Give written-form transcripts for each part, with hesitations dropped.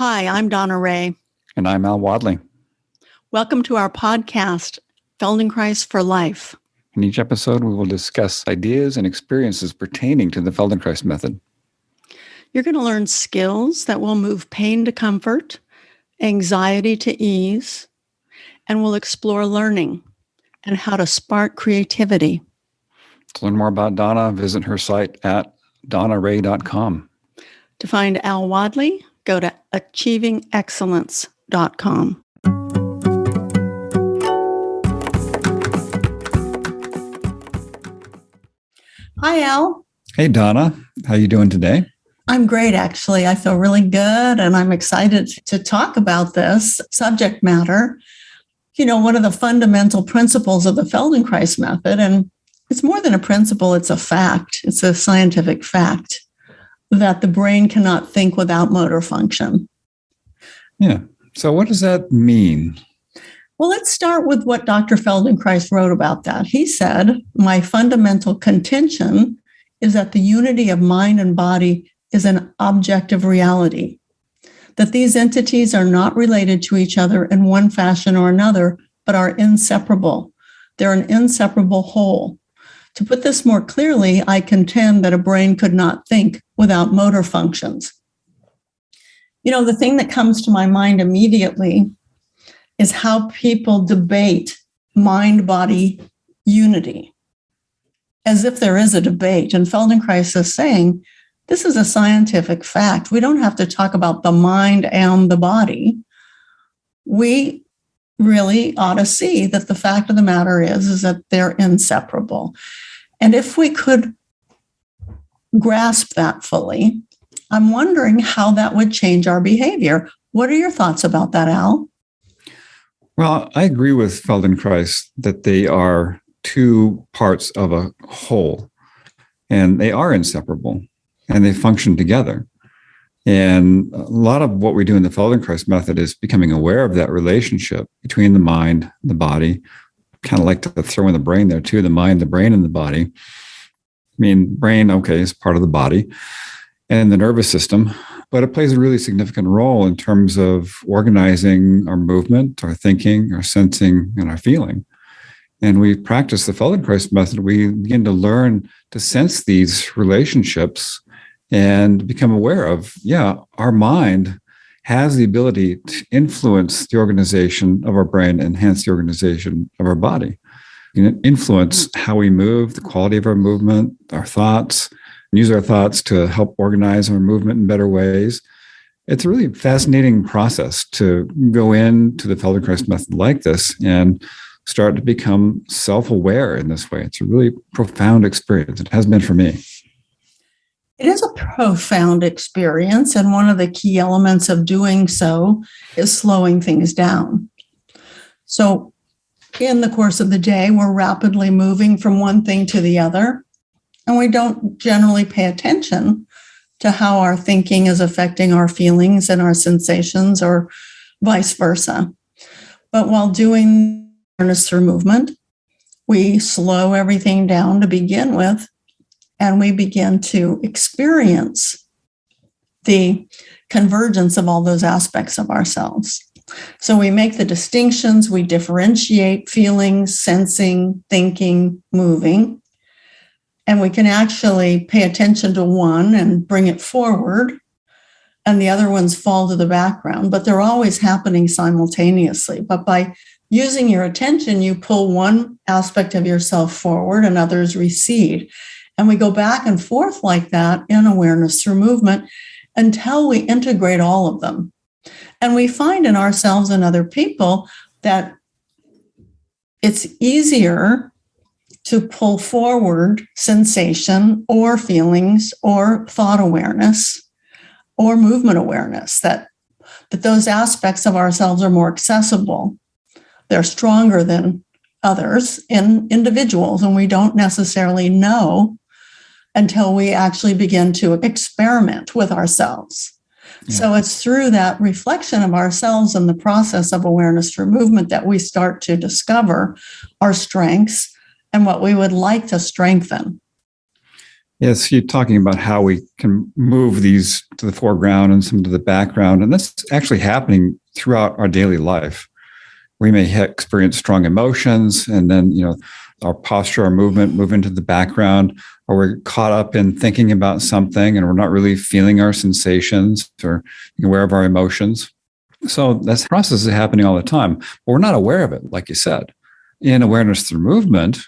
Hi, I'm Donna Ray. And I'm Al Wadley. Welcome to our podcast, Feldenkrais for Life. In each episode, we will discuss ideas and experiences pertaining to the Feldenkrais Method. You're going to learn skills that will move pain to comfort, anxiety to ease, and we'll explore learning and how to spark creativity. To learn more about Donna, visit her site at donnaray.com. To find Al Wadley, go to achievingexcellence.com. Hi, Al. Hey, Donna. How you doing today? I'm great, actually. I feel really good, and I'm excited to talk about this subject matter. You know, one of the fundamental principles of the Feldenkrais Method, and it's more than a principle, it's a fact. It's a scientific fact that the brain cannot think without motor function. Yeah. So what does that mean? Well, let's start with what Dr. Feldenkrais wrote about that. He said, my fundamental contention is that the unity of mind and body is an objective reality, that these entities are not related to each other in one fashion or another, but are inseparable. They're an inseparable whole. To put this more clearly, I contend that a brain could not think without motor functions. You know, the thing that comes to my mind immediately is how people debate mind-body unity, as if there is a debate. And Feldenkrais is saying, this is a scientific fact. We don't have to talk about the mind and the body. We really ought to see that the fact of the matter is that they're inseparable. And if we could grasp that fully, I'm wondering how that would change our behavior. What are your thoughts about that, Al? Well, I agree with Feldenkrais that they are two parts of a whole, and they are inseparable, and they function together. And a lot of what we do in the Feldenkrais method is becoming aware of that relationship between the mind, the body. Kind of like to throw in the brain there too, the mind, the brain, and the body. I mean, brain, okay, is part of the body and the nervous system, but it plays a really significant role in terms of organizing our movement, our thinking, our sensing, and our feeling. And we practice the Feldenkrais method. We begin to learn to sense these relationships and become aware of, our mind has the ability to influence the organization of our brain, enhance the organization of our body. You know, influence how we move, the quality of our movement, our thoughts, and use our thoughts to help organize our movement in better ways. It's a really fascinating process to go into the Feldenkrais method like this and start to become self-aware in this way. It's a really profound experience. It has been for me. It is a profound experience, and one of the key elements of doing so is slowing things down. So in the course of the day, we're rapidly moving from one thing to the other, and we don't generally pay attention to how our thinking is affecting our feelings and our sensations, or vice versa. But while doing awareness through movement, we slow everything down to begin with, and we begin to experience the convergence of all those aspects of ourselves. So we make the distinctions, we differentiate feelings, sensing, thinking, moving, and we can actually pay attention to one and bring it forward, and the other ones fall to the background, but they're always happening simultaneously. But by using your attention, you pull one aspect of yourself forward and others recede. And we go back and forth like that in awareness through movement until we integrate all of them. And we find in ourselves and other people that it's easier to pull forward sensation or feelings or thought awareness or movement awareness, that those aspects of ourselves are more accessible. They're stronger than others in individuals, and we don't necessarily know until we actually begin to experiment with ourselves. Yeah. So it's through that reflection of ourselves and the process of awareness through movement that we start to discover our strengths and what we would like to strengthen. Yes, you're talking about how we can move these to the foreground and some to the background. And that's actually happening throughout our daily life. We may experience strong emotions, and then, our posture, our movement move into the background, or we're caught up in thinking about something and we're not really feeling our sensations or aware of our emotions. So that process is happening all the time, but we're not aware of it, like you said. In awareness through movement,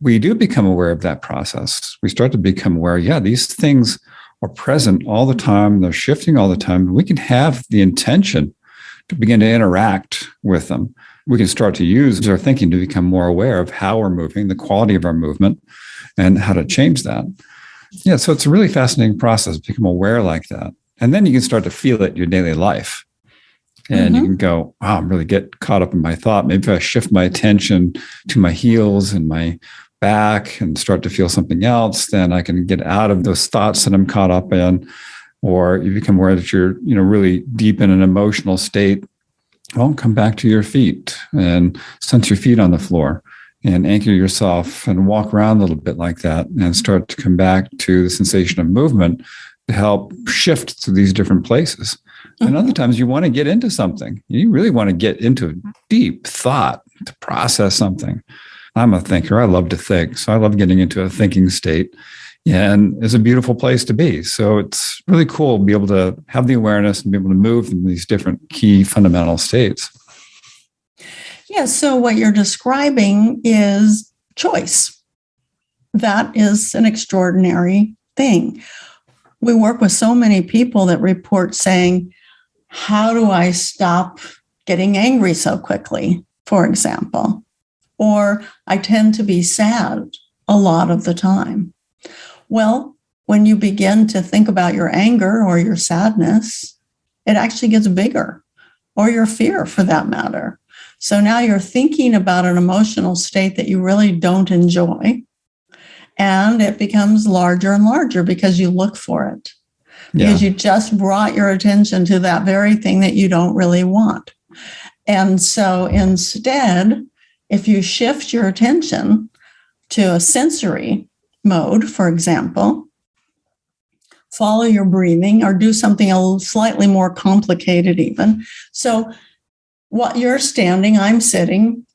we do become aware of that process. We start to become aware, these things are present all the time. They're shifting all the time. We can have the intention to begin to interact with them. We can start to use our thinking to become more aware of how we're moving, the quality of our movement, and how to change that. Yeah, so it's a really fascinating process to become aware like that. And then you can start to feel it in your daily life. And you can go, wow, I'm really get caught up in my thought. Maybe if I shift my attention to my heels and my back and start to feel something else, then I can get out of those thoughts that I'm caught up in. Or you become aware that you're, really deep in an emotional state. Well, come back to your feet and sense your feet on the floor and anchor yourself and walk around a little bit like that and start to come back to the sensation of movement to help shift to these different places. And other times you want to get into something. You really want to get into deep thought to process something. I'm a thinker. I love to think. So I love getting into a thinking state. And it's a beautiful place to be. So it's really cool to be able to have the awareness and be able to move in these different key fundamental states. Yeah, so what you're describing is choice. That is an extraordinary thing. We work with so many people that report saying, how do I stop getting angry so quickly, for example? Or I tend to be sad a lot of the time. Well, when you begin to think about your anger or your sadness, it actually gets bigger, or your fear for that matter. So now you're thinking about an emotional state that you really don't enjoy, and it becomes larger and larger because you look for it. Because you just brought your attention to that very thing that you don't really want. And so instead, if you shift your attention to a sensory mode, for example, follow your breathing or do something slightly more complicated even. So what you're standing, I'm sitting.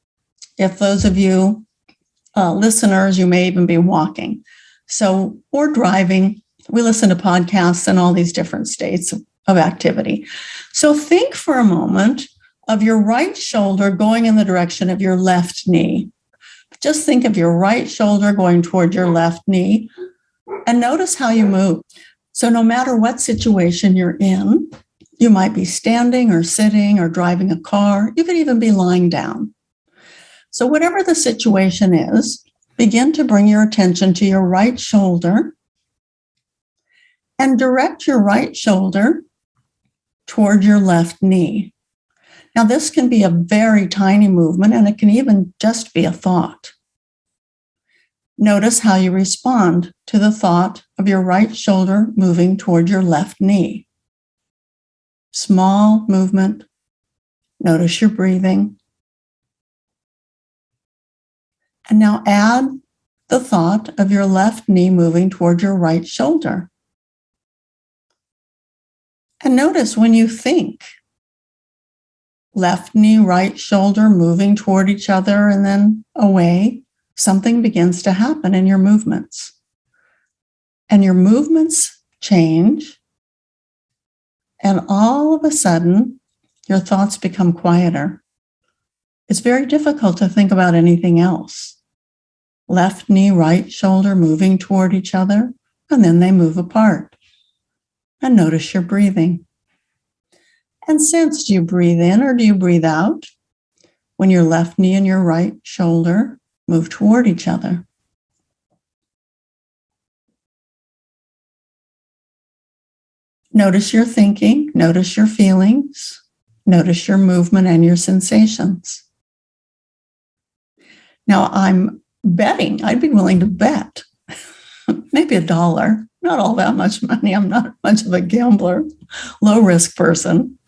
If those of you listeners, you may even be walking. So, or driving. We listen to podcasts in all these different states of activity. So think for a moment of your right shoulder going in the direction of your left knee. Just think of your right shoulder going toward your left knee and notice how you move. So no matter what situation you're in, you might be standing or sitting or driving a car. You could even be lying down. So whatever the situation is, begin to bring your attention to your right shoulder and direct your right shoulder toward your left knee. Now, this can be a very tiny movement, and it can even just be a thought. Notice how you respond to the thought of your right shoulder moving toward your left knee. Small movement. Notice your breathing. And now add the thought of your left knee moving toward your right shoulder. And notice when you think, left knee, right shoulder moving toward each other and then away, something begins to happen in your movements. And your movements change. And all of a sudden, your thoughts become quieter. It's very difficult to think about anything else. Left knee, right shoulder moving toward each other, and then they move apart. And notice your breathing. And sense, do you breathe in or do you breathe out when your left knee and your right shoulder move toward each other? Notice your thinking, notice your feelings, notice your movement and your sensations. Now, I'm betting, I'd be willing to bet maybe $1, not all that much money. I'm not much of a gambler, low risk person.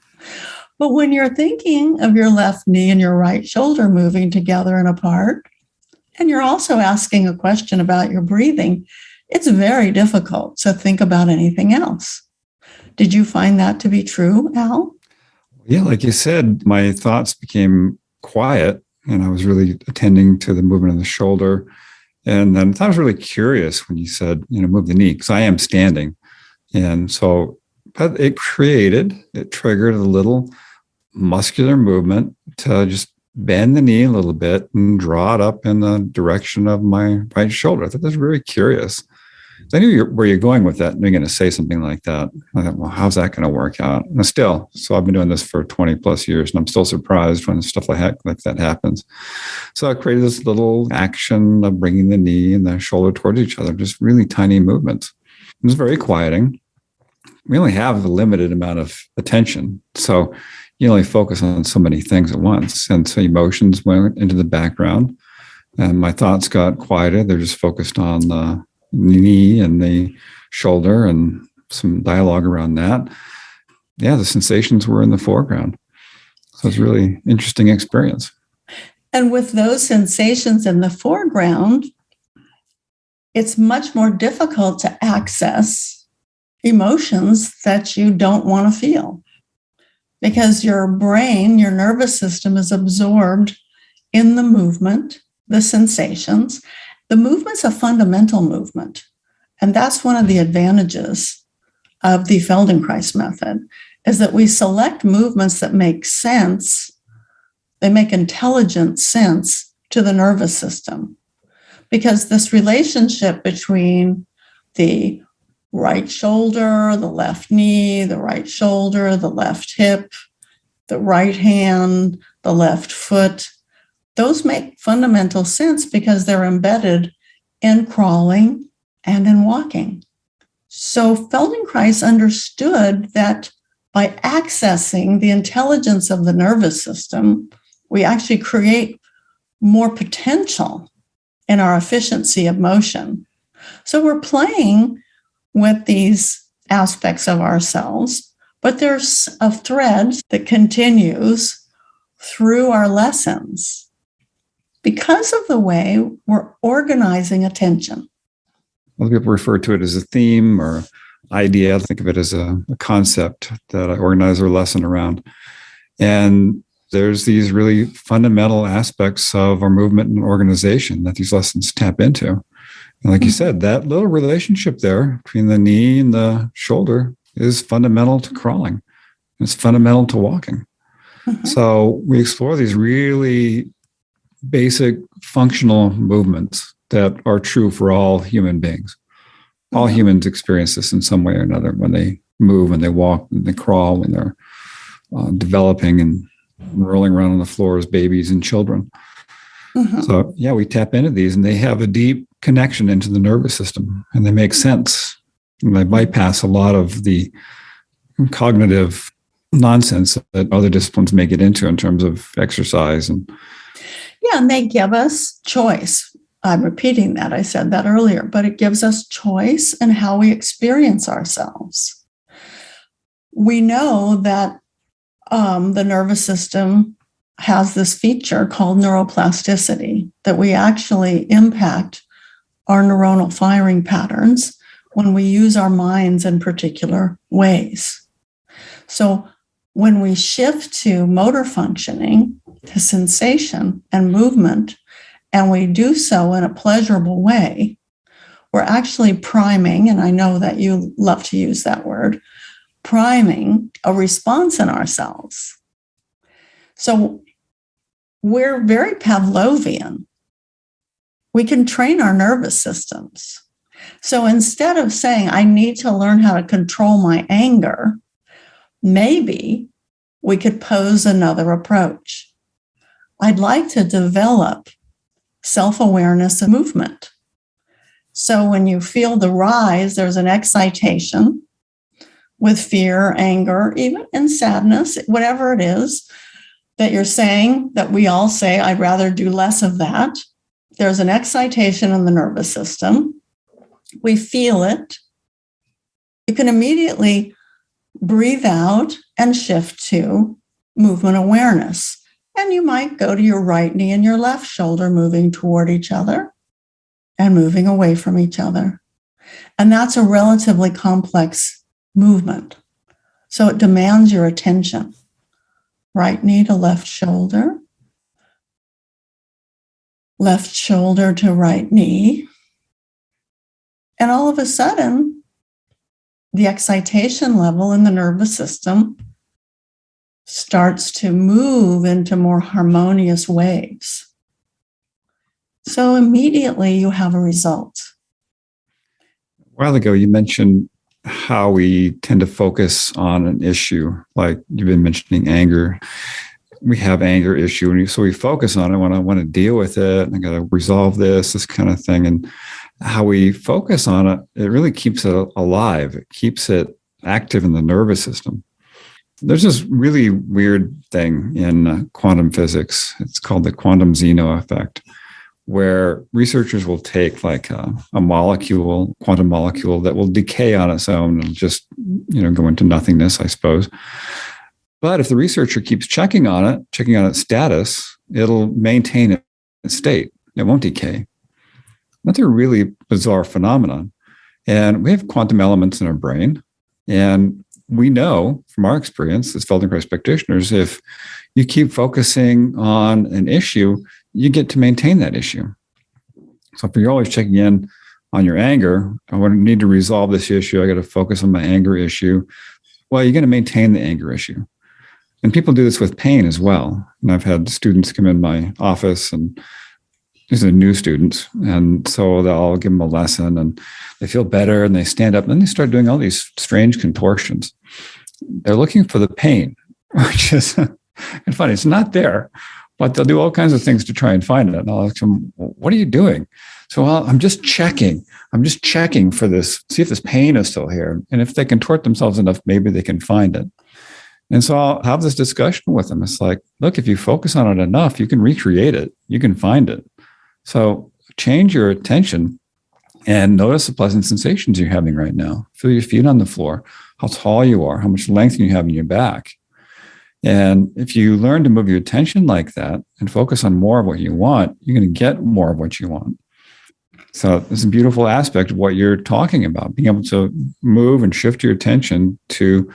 But when you're thinking of your left knee and your right shoulder moving together and apart, and you're also asking a question about your breathing, it's very difficult to think about anything else. Did you find that to be true, Al? Yeah, like you said, my thoughts became quiet and I was really attending to the movement of the shoulder. And then I was really curious when you said, move the knee, because I am standing. And so, but it triggered a little muscular movement to just bend the knee a little bit and draw it up in the direction of my right shoulder. I thought that was very curious. I knew where you're going with that. You're going to say something like that. I thought, well, how's that going to work out? And so I've been doing this for 20 plus years, and I'm still surprised when stuff like that happens. So I created this little action of bringing the knee and the shoulder towards each other, just really tiny movements. It was very quieting. We only have a limited amount of attention. So you only focus on so many things at once. And so emotions went into the background and my thoughts got quieter. They're just focused on the knee and the shoulder and some dialogue around that. Yeah, the sensations were in the foreground. So it's a really interesting experience. And with those sensations in the foreground, it's much more difficult to access emotions that you don't want to feel because your brain, your nervous system is absorbed in the movement, the sensations. The movement's a fundamental movement. And that's one of the advantages of the Feldenkrais method, is that we select movements that make sense. They make intelligent sense to the nervous system. Because this relationship between the right shoulder, the left knee, the right shoulder, the left hip, the right hand, the left foot, those make fundamental sense because they're embedded in crawling and in walking. So Feldenkrais understood that by accessing the intelligence of the nervous system, we actually create more potential in our efficiency of motion. So we're playing with these aspects of ourselves, but there's a thread that continues through our lessons because of the way we're organizing attention. Other people refer to it as a theme or idea. I think of it as a concept that I organize our lesson around. And there's these really fundamental aspects of our movement and organization that these lessons tap into. And like you said, that little relationship there between the knee and the shoulder is fundamental to crawling. It's fundamental to walking. Mm-hmm. So we explore these really basic functional movements that are true for all human beings. All humans experience this in some way or another when they move, when they walk, when they crawl, when they're developing and rolling around on the floor as babies and children. Mm-hmm. So, yeah, we tap into these and they have a deep connection into the nervous system and they make sense. And they bypass a lot of the cognitive nonsense that other disciplines may get into in terms of exercise. And they give us choice. I'm repeating that. I said that earlier, but it gives us choice in how we experience ourselves. We know that the nervous system has this feature called neuroplasticity, that we actually impact our neuronal firing patterns when we use our minds in particular ways. So when we shift to motor functioning, to sensation and movement, and we do so in a pleasurable way, we're actually priming, and I know that you love to use that word, priming a response in ourselves. So we're very Pavlovian. We can train our nervous systems. So instead of saying, I need to learn how to control my anger, maybe we could pose another approach. I'd like to develop self-awareness of movement. So when you feel the rise, there's an excitation with fear, anger, even in sadness, whatever it is that you're saying, that we all say, I'd rather do less of that. There's an excitation in the nervous system. We feel it. You can immediately breathe out and shift to movement awareness. And you might go to your right knee and your left shoulder moving toward each other and moving away from each other. And that's a relatively complex movement. So it demands your attention. Right knee to left shoulder to right knee. And all of a sudden, the excitation level in the nervous system starts to move into more harmonious waves. So immediately you have a result. A while ago, you mentioned how we tend to focus on an issue, like you've been mentioning anger. We have anger issue, and so we focus on it when I want to deal with it. I got to resolve this kind of thing. And how we focus on it, it really keeps it alive. It keeps it active in the nervous system. There's this really weird thing in quantum physics. It's called the quantum Zeno effect, where researchers will take like a quantum molecule that will decay on its own and just, go into nothingness, I suppose. But if the researcher keeps checking on its status, it'll maintain its state. It won't decay. That's a really bizarre phenomenon. And we have quantum elements in our brain. And we know from our experience as Feldenkrais practitioners, if you keep focusing on an issue, you get to maintain that issue. So if you're always checking in on your anger, I need to resolve this issue. I got to focus on my anger issue. Well, you're going to maintain the anger issue. And people do this with pain as well. And I've had students come in my office, and these are new students. And so I'll give them a lesson and they feel better and they stand up and then they start doing all these strange contortions. They're looking for the pain, which is funny. It's not there, but they'll do all kinds of things to try and find it. And I'll ask them, what are you doing? So I'm just checking. I'm just checking for this, see if this pain is still here. And if they contort themselves enough, maybe they can find it. And so I'll have this discussion with them. It's like, look, if you focus on it enough, you can recreate it. You can find it. So change your attention and notice the pleasant sensations you're having right now. Feel your feet on the floor, how tall you are, how much length you have in your back. And if you learn to move your attention like that and focus on more of what you want, you're going to get more of what you want. So it's a beautiful aspect of what you're talking about, being able to move and shift your attention to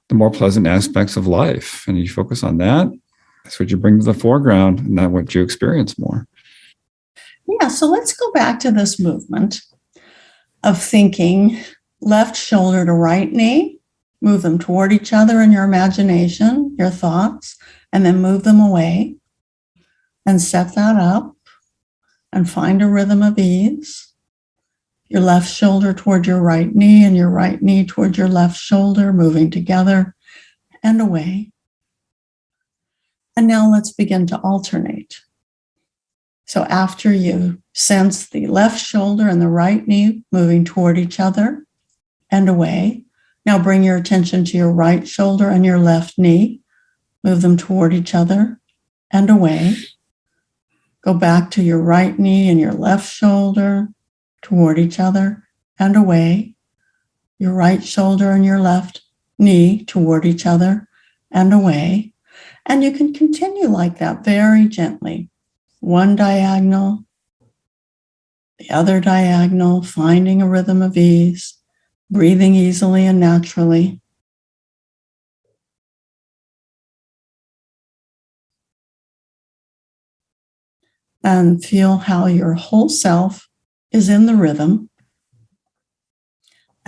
the more pleasant aspects of life. And you focus on that, that's what you bring to the foreground, and not what you experience more. Yeah, so let's go back to this movement of thinking left shoulder to right knee, move them toward each other in your imagination, your thoughts, and then move them away and set that up and find a rhythm of ease. Your left shoulder toward your right knee and your right knee toward your left shoulder, moving together and away. And now let's begin to alternate. So after you sense the left shoulder and the right knee moving toward each other and away, now bring your attention to your right shoulder and your left knee. Move them toward each other and away. Go back to your right knee and your left shoulder toward each other and away. Your right shoulder and your left knee toward each other and away. And you can continue like that very gently. One diagonal, the other diagonal, finding a rhythm of ease, breathing easily and naturally. And feel how your whole self is in the rhythm,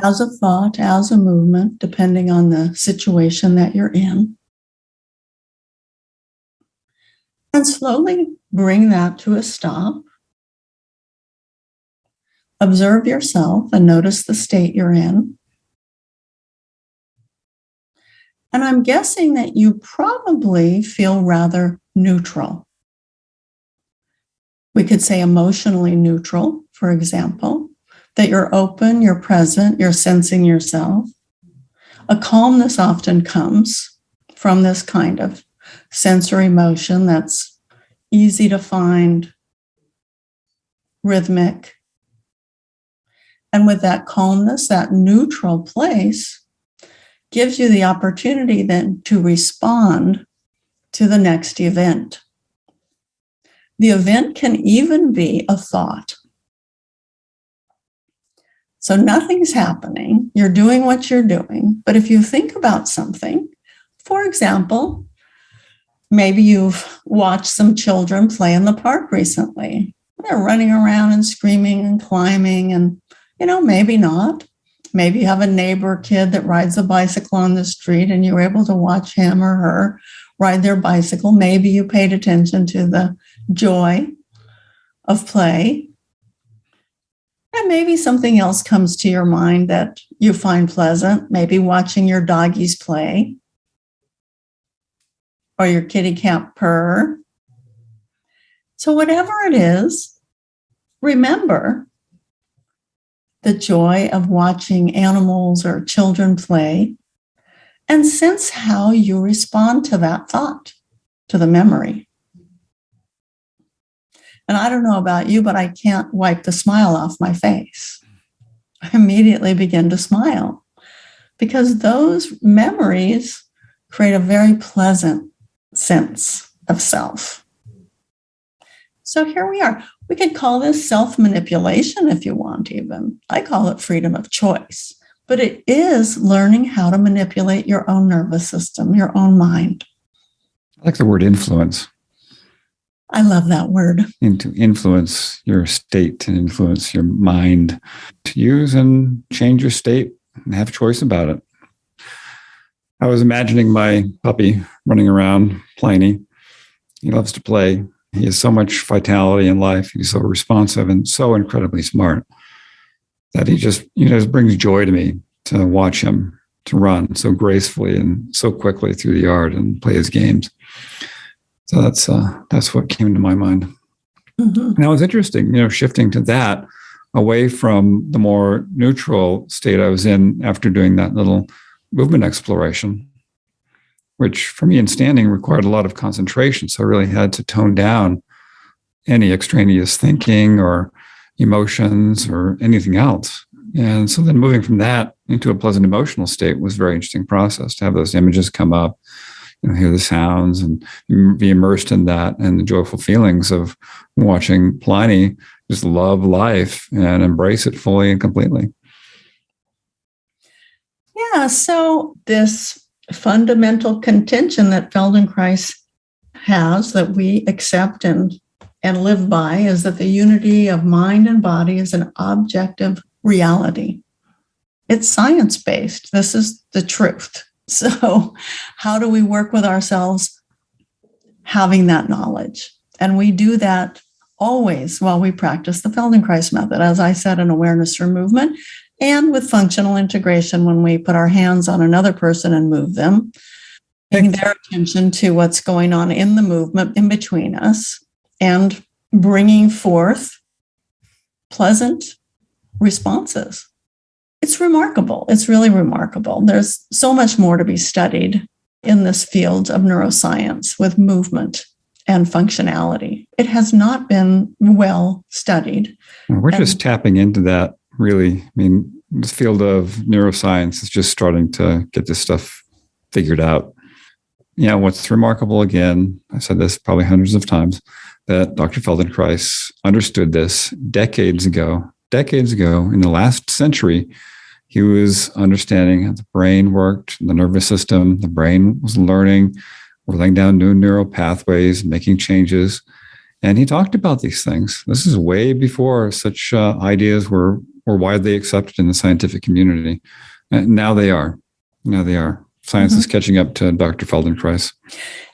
as a thought, as a movement, depending on the situation that you're in. And slowly bring that to a stop. Observe yourself and notice the state you're in. And I'm guessing that you probably feel rather neutral. We could say emotionally neutral, for example, that you're open, you're present, you're sensing yourself. A calmness often comes from this kind of sensory motion that's easy to find, rhythmic. And with that calmness, that neutral place gives you the opportunity then to respond to the next event. The event can even be a thought. So nothing's happening. You're doing what you're doing. But if you think about something, for example, maybe you've watched some children play in the park recently. They're running around and screaming and climbing and, maybe not. Maybe you have a neighbor kid that rides a bicycle on the street and you're able to watch him or her ride their bicycle. Maybe you paid attention to the joy of play. And maybe something else comes to your mind that you find pleasant, maybe watching your doggies play or your kitty cat purr. So whatever it is, remember the joy of watching animals or children play and sense how you respond to that thought, to the memory. And I don't know about you, but I can't wipe the smile off my face. I immediately begin to smile because those memories create a very pleasant sense of self. So here we are. We could call this self-manipulation if you want even. I call it freedom of choice. But it is learning how to manipulate your own nervous system, your own mind. I like the word influence. I love that word. And to influence your state and influence your mind, to use and change your state and have choice about it. I was imagining my puppy running around, Pliny. He loves to play. He has so much vitality in life. He's so responsive and so incredibly smart that he just brings joy to me to watch him to run so gracefully and so quickly through the yard and play his games. So that's what came to my mind. Mm-hmm. Now it's interesting, shifting to that away from the more neutral state I was in after doing that little movement exploration, which for me in standing required a lot of concentration. So I really had to tone down any extraneous thinking or emotions or anything else. And so then moving from that into a pleasant emotional state was a very interesting process to have those images come up, hear the sounds and be immersed in that and the joyful feelings of watching Pliny just love life and embrace it fully and completely. Yeah, so this fundamental contention that Feldenkrais has that we accept and live by is that the unity of mind and body is an objective reality. It's science-based. This is the truth. So how do we work with ourselves having that knowledge? And we do that always while we practice the Feldenkrais method, as I said, in awareness through movement and with functional integration when we put our hands on another person and move them, paying their attention to what's going on in the movement in between us and bringing forth pleasant responses. It's remarkable. It's really remarkable. There's so much more to be studied in this field of neuroscience with movement and functionality. It has not been well studied. We're just tapping into that, really. I mean, this field of neuroscience is just starting to get this stuff figured out. What's remarkable, again, I said this probably hundreds of times, that Dr. Feldenkrais understood this decades ago in the last century. He was understanding how the brain worked, the nervous system, the brain was learning. We're laying down new neural pathways, making changes. And he talked about these things. This is way before such ideas were widely accepted in the scientific community. And now they are. Science is catching up to Dr. Feldenkrais.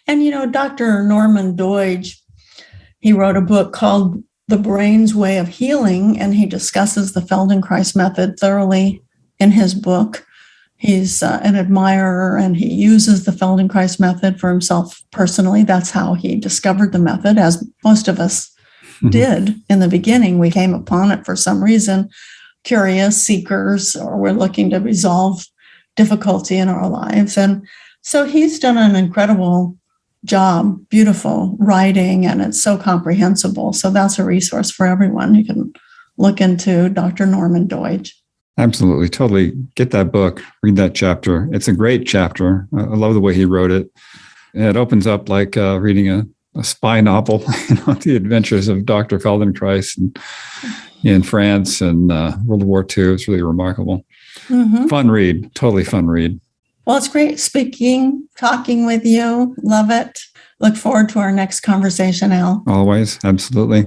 And, Dr. Norman Doidge, he wrote a book called The Brain's Way of Healing, and he discusses the Feldenkrais method thoroughly in his book. He's an admirer, and he uses the Feldenkrais method for himself personally. That's how he discovered the method, as most of us did in the beginning. We came upon it for some reason, curious seekers, or we're looking to resolve difficulty in our lives. And so he's done an incredible job, beautiful writing, and it's so comprehensible. So that's a resource for everyone. You can look into Dr. Norman Doidge. Absolutely. Totally. Get that book, read that chapter. It's a great chapter. I love the way he wrote it. It opens up like reading a spy novel, the adventures of Dr. Feldenkrais in France and World War II. It's really remarkable. Mm-hmm. Fun read, totally fun read. Well, it's great talking with you. Love it. Look forward to our next conversation, Al. Always, absolutely.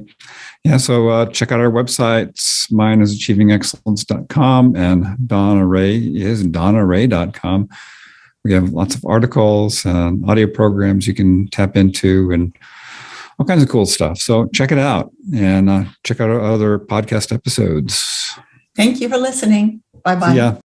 Yeah, so check out our websites. Mine is achievingexcellence.com and Donna Ray is donnaray.com. We have lots of articles and audio programs you can tap into and all kinds of cool stuff. So check it out and check out our other podcast episodes. Thank you for listening. Bye-bye. See ya.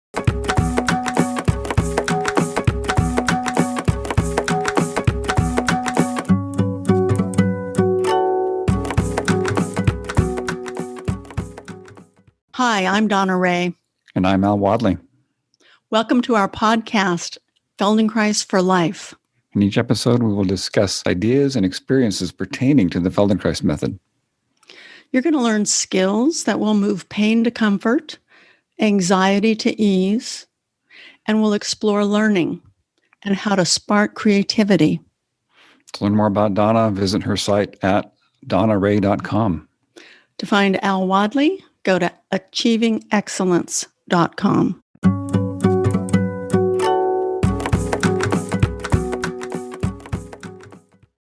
Hi, I'm Donna Ray. And I'm Al Wadley. Welcome to our podcast, Feldenkrais for Life. In each episode, we will discuss ideas and experiences pertaining to the Feldenkrais Method. You're going to learn skills that will move pain to comfort, anxiety to ease, and we'll explore learning and how to spark creativity. To learn more about Donna, visit her site at donnaray.com. To find Al Wadley, go to achievingexcellence.com.